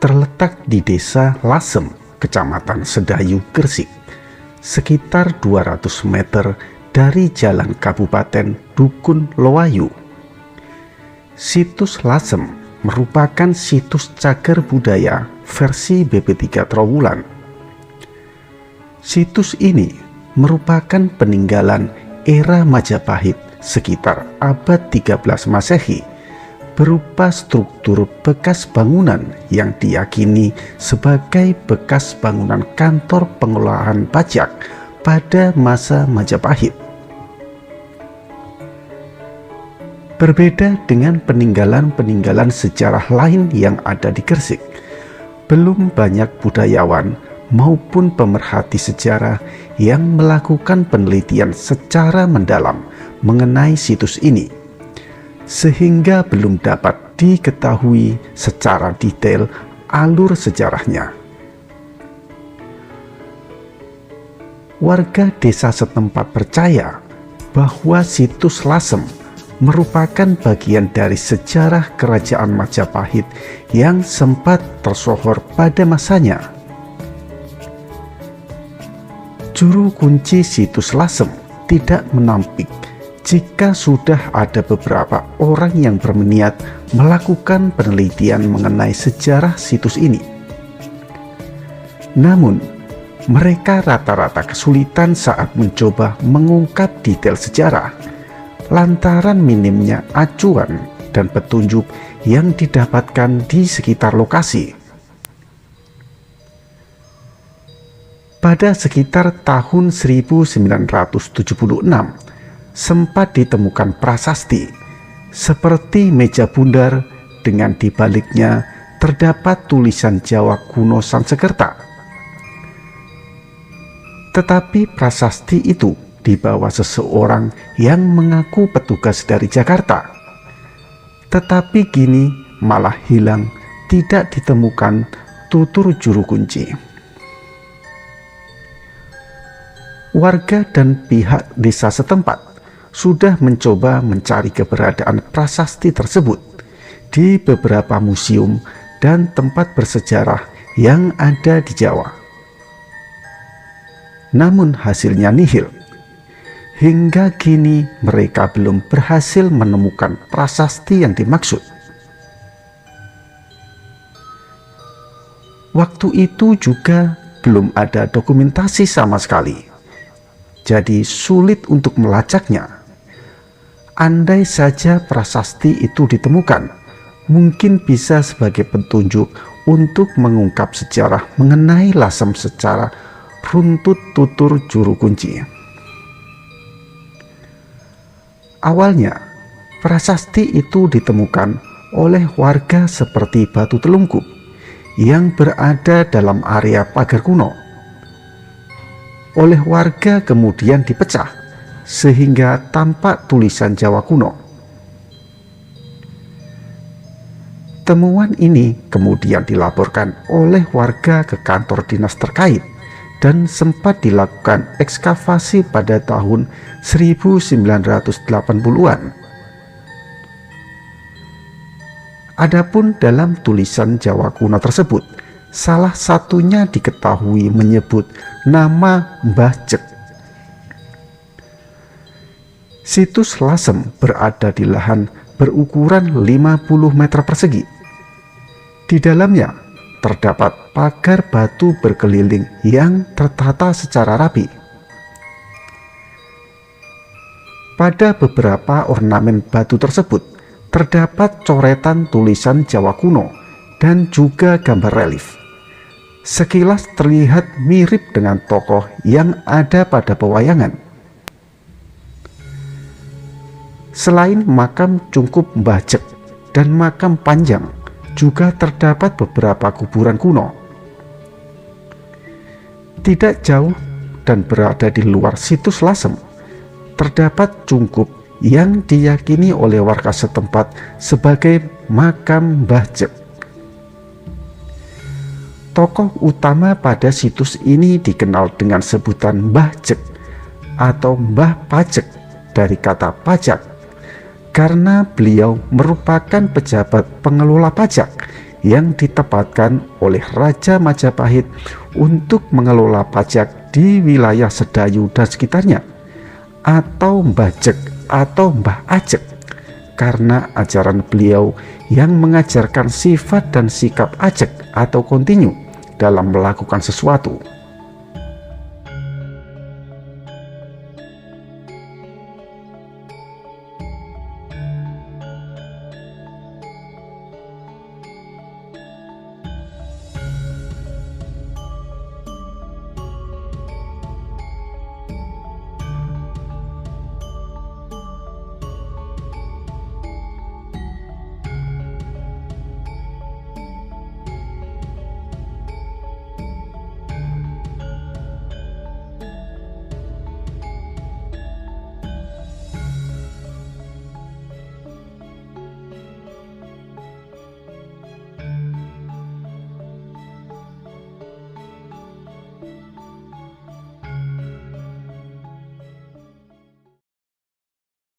terletak di Desa Lasem, Kecamatan Sedayu, Gresik, sekitar 200 meter dari Jalan Kabupaten Dukun Loayu. Situs Lasem merupakan situs cagar budaya versi BP3 Trowulan. Situs ini merupakan peninggalan era Majapahit sekitar abad 13 Masehi, berupa struktur bekas bangunan yang diyakini sebagai bekas bangunan kantor pengelolaan pajak pada masa Majapahit. Berbeda dengan peninggalan-peninggalan sejarah lain yang ada di Gresik, belum banyak budayawan maupun pemerhati sejarah yang melakukan penelitian secara mendalam mengenai situs ini, sehingga belum dapat diketahui secara detail alur sejarahnya. Warga desa setempat percaya bahwa situs Lasem merupakan bagian dari sejarah kerajaan Majapahit yang sempat tersohor pada masanya. Juru kunci situs Lasem tidak menampik jika sudah ada beberapa orang yang berniat melakukan penelitian mengenai sejarah situs ini. Namun, mereka rata-rata kesulitan saat mencoba mengungkap detail sejarah lantaran minimnya acuan dan petunjuk yang didapatkan di sekitar lokasi. Pada sekitar tahun 1976, sempat ditemukan prasasti seperti meja bundar dengan di baliknya terdapat tulisan Jawa kuno Sanskerta. Tetapi prasasti itu dibawa seseorang yang mengaku petugas dari Jakarta. Tetapi kini malah hilang, tidak ditemukan, tutur juru kunci. Warga dan pihak desa setempat sudah mencoba mencari keberadaan prasasti tersebut di beberapa museum dan tempat bersejarah yang ada di Jawa. Namun hasilnya nihil. Hingga kini mereka belum berhasil menemukan prasasti yang dimaksud. Waktu itu juga belum ada dokumentasi sama sekali, jadi sulit untuk melacaknya. Andai saja prasasti itu ditemukan, mungkin bisa sebagai petunjuk untuk mengungkap sejarah mengenai Lasem secara runtut, tutur juru kunci. Awalnya, prasasti itu ditemukan oleh warga seperti Batu Telungkup yang berada dalam area pagar kuno. Oleh warga kemudian dipecah sehingga tampak tulisan Jawa kuno. Temuan ini kemudian dilaporkan oleh warga ke kantor dinas terkait dan sempat dilakukan ekskavasi pada tahun 1980-an. Adapun dalam tulisan Jawa kuno tersebut, salah satunya diketahui menyebut nama Mbah Cek. Situs Lasem berada di lahan berukuran 50 meter persegi. Di dalamnya terdapat pagar batu berkeliling yang tertata secara rapi. Pada beberapa ornamen batu tersebut terdapat coretan tulisan Jawa kuno dan juga gambar relief. Sekilas terlihat mirip dengan tokoh yang ada pada pewayangan. Selain makam Cungkup Mbah Cek dan makam Panjang, juga terdapat beberapa kuburan kuno. Tidak jauh dan berada di luar situs Lasem, terdapat Cungkup yang diyakini oleh warga setempat sebagai makam Mbah Cek. Tokoh utama pada situs ini dikenal dengan sebutan Mbah Cek atau Mbah Pajek dari kata pajak, karena beliau merupakan pejabat pengelola pajak yang ditempatkan oleh Raja Majapahit untuk mengelola pajak di wilayah Sedayu dan sekitarnya, atau Mbah Jek atau Mbah Ajek, karena ajaran beliau yang mengajarkan sifat dan sikap ajek atau kontinu dalam melakukan sesuatu.